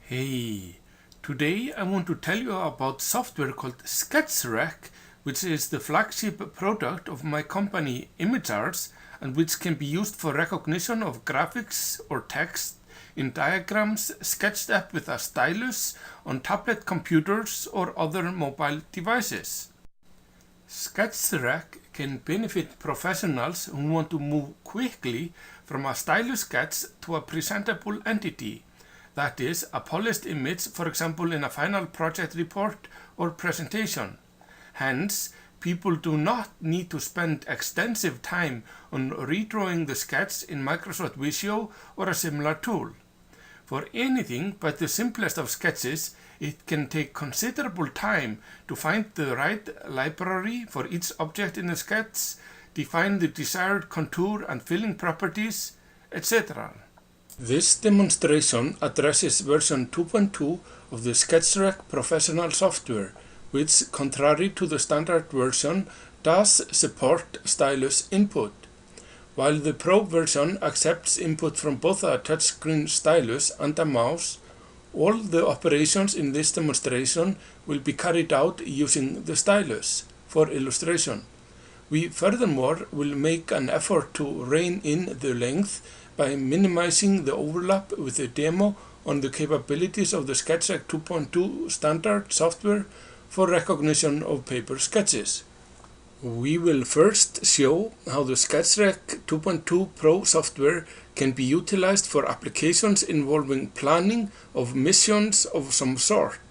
Hey, today I want to tell you about software called SketchRec, which is the flagship product of my company ImageArts and which can be used for recognition of graphics or text in diagrams sketched up with a stylus on tablet computers or other mobile devices. SketchRec can benefit professionals who want to move quickly from a stylus sketch to a presentable entity. That is, a polished image, for example in a final project report or presentation. Hence, people do not need to spend extensive time on redrawing the sketch in Microsoft Visio or a similar tool. For anything but the simplest of sketches, it can take considerable time to find the right library for each object in the sketch, define the desired contour and filling properties, etc. This demonstration addresses version 2.2 of the SketchRec professional software, which, contrary to the standard version, does support stylus input. While the Pro version accepts input from both a touchscreen stylus and a mouse, all the operations in this demonstration will be carried out using the stylus. For illustration, we furthermore will make an effort to rein in the length by minimizing the overlap with the demo on the capabilities of the SketchRec 2.2 standard software for recognition of paper sketches. We will first show how the SketchRec 2.2 Pro software can be utilized for applications involving planning of missions of some sort.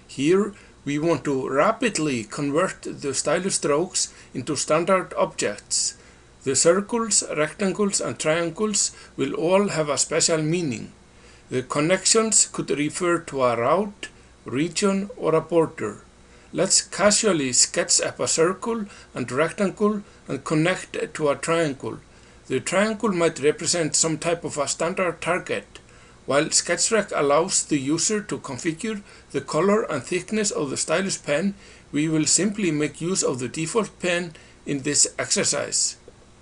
Here, we want to rapidly convert the stylus strokes into standard objects. The circles, rectangles and triangles will all have a special meaning. The connections could refer to a route, region or a border. Let's casually sketch up a circle and rectangle and connect to a triangle. The triangle might represent some type of a standard target. While SketchRec allows the user to configure the color and thickness of the stylus pen, we will simply make use of the default pen in this exercise.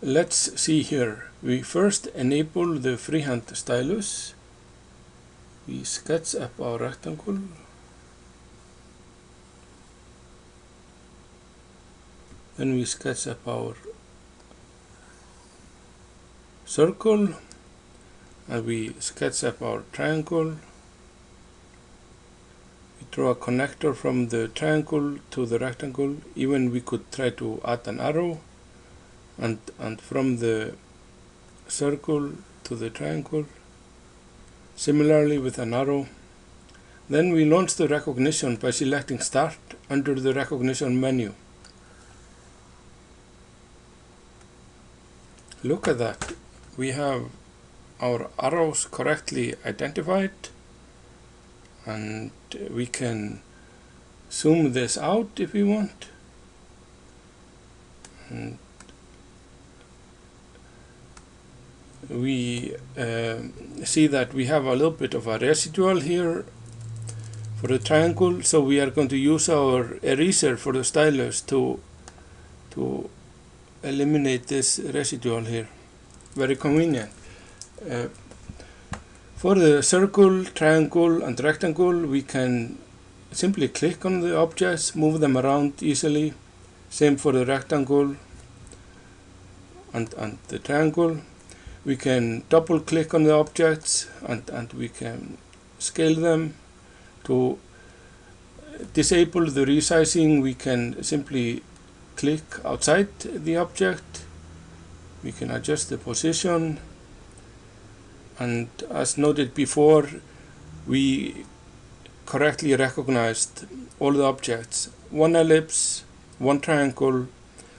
Let's see here. We first enable the freehand stylus. We sketch up our rectangle. Then we sketch up our circle and we sketch up our triangle. We draw a connector from the triangle to the rectangle. Even we could try to add an arrow. And from the circle to the triangle, similarly with an arrow. Then we launch the recognition by selecting Start under the recognition menu. Look at that, we have our arrows correctly identified, and we can zoom this out if we want. And we see that we have a little bit of a residual here for the triangle, so we are going to use our eraser for the stylus to eliminate this residual here. Very convenient. For the circle, triangle and rectangle, we can simply click on the objects, move them around easily. Same for the rectangle and the triangle. We can double click on the objects and we can scale them. To disable the resizing, we can simply click outside the object. We can adjust the position, and as noted before, we correctly recognized all the objects. One ellipse, one triangle.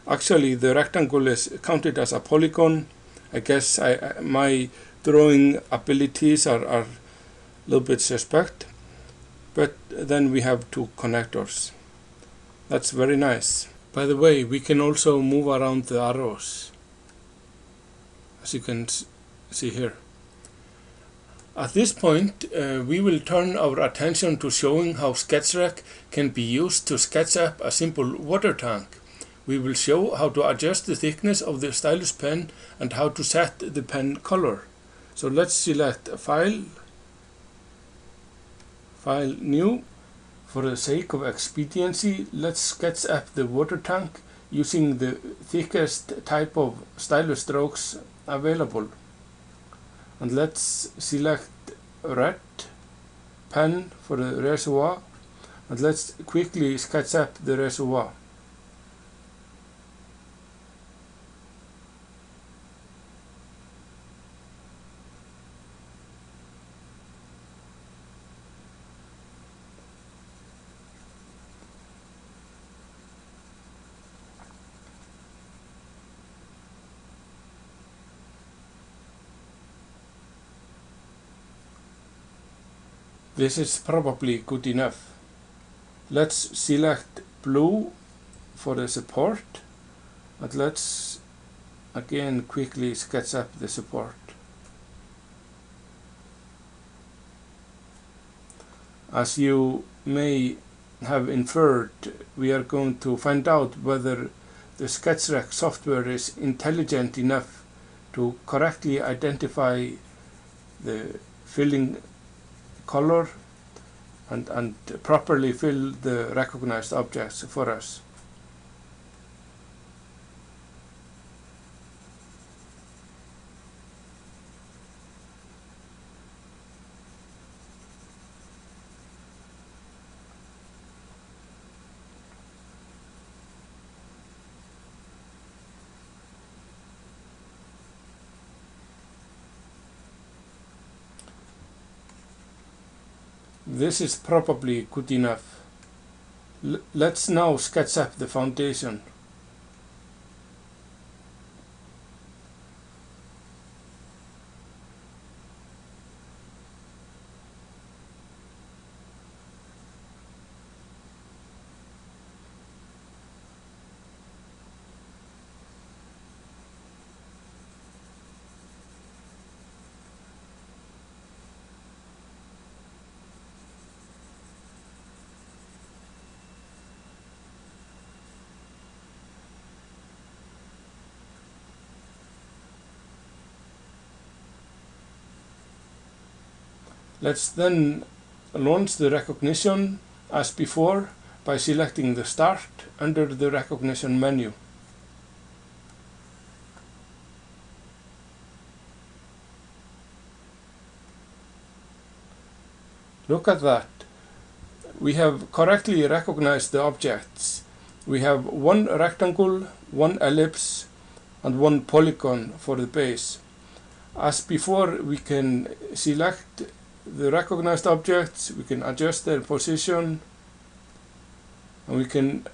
Actually, the rectangle is counted as a polygon. I guess my drawing abilities are a little bit suspect, but then we have two connectors. That's very nice. By the way, we can also move around the arrows, as you can see here. At this point, we will turn our attention to showing how SketchRec can be used to sketch up a simple water tank. We will show how to adjust the thickness of the stylus pen and how to set the pen color. So let's select File, File New. For the sake of expediency, let's sketch up the water tank using the thickest type of stylus strokes available. And let's select red pen for the reservoir, and let's quickly sketch up the reservoir. This is probably good enough. Let's select blue for the support, and let's again quickly sketch up the support. As you may have inferred, we are going to find out whether the SketchRec software is intelligent enough to correctly identify the filling color and properly fill the recognized objects for us. This is probably good enough. Let's now sketch up the foundation. Let's then launch the recognition as before by selecting the Start under the recognition menu. Look at that. We have correctly recognized the objects. We have one rectangle, one ellipse, and one polygon for the base. As before, we can select the recognized objects, we can adjust their position, and we can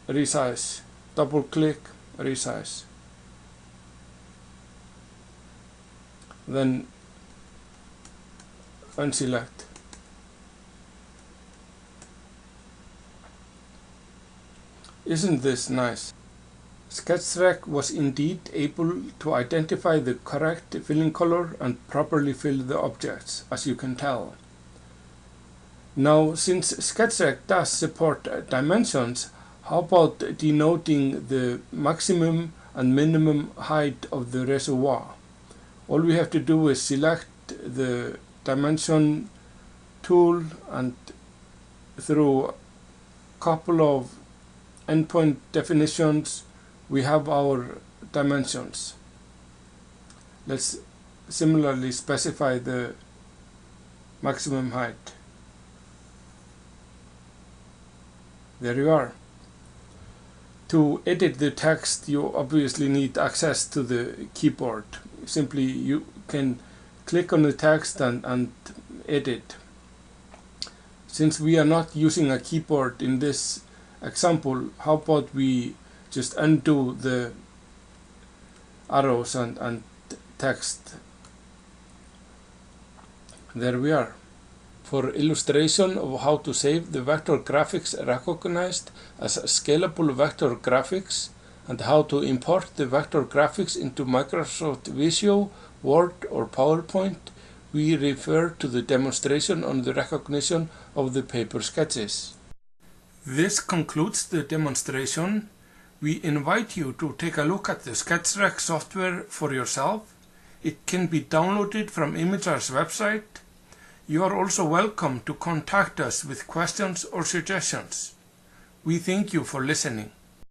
resize. Double click, resize. Then unselect. Isn't this nice? SketchRec was indeed able to identify the correct filling color and properly fill the objects, as you can tell. Now, since SketchRec does support dimensions, how about denoting the maximum and minimum height of the reservoir? All we have to do is select the dimension tool, and through a couple of endpoint definitions we have our dimensions. Let's similarly specify the maximum height. There you are. To edit the text, you obviously need access to the keyboard. Simply you can click on the text and edit. Since we are not using a keyboard in this example, how about we just undo the arrows and text. There we are. For illustration of how to save the vector graphics recognized as scalable vector graphics and how to import the vector graphics into Microsoft Visio, Word or PowerPoint, we refer to the demonstration on the recognition of the paper sketches. This concludes the demonstration. We invite you to take a look at the SketchRec software for yourself. It can be downloaded from Imager's website. You are also welcome to contact us with questions or suggestions. We thank you for listening.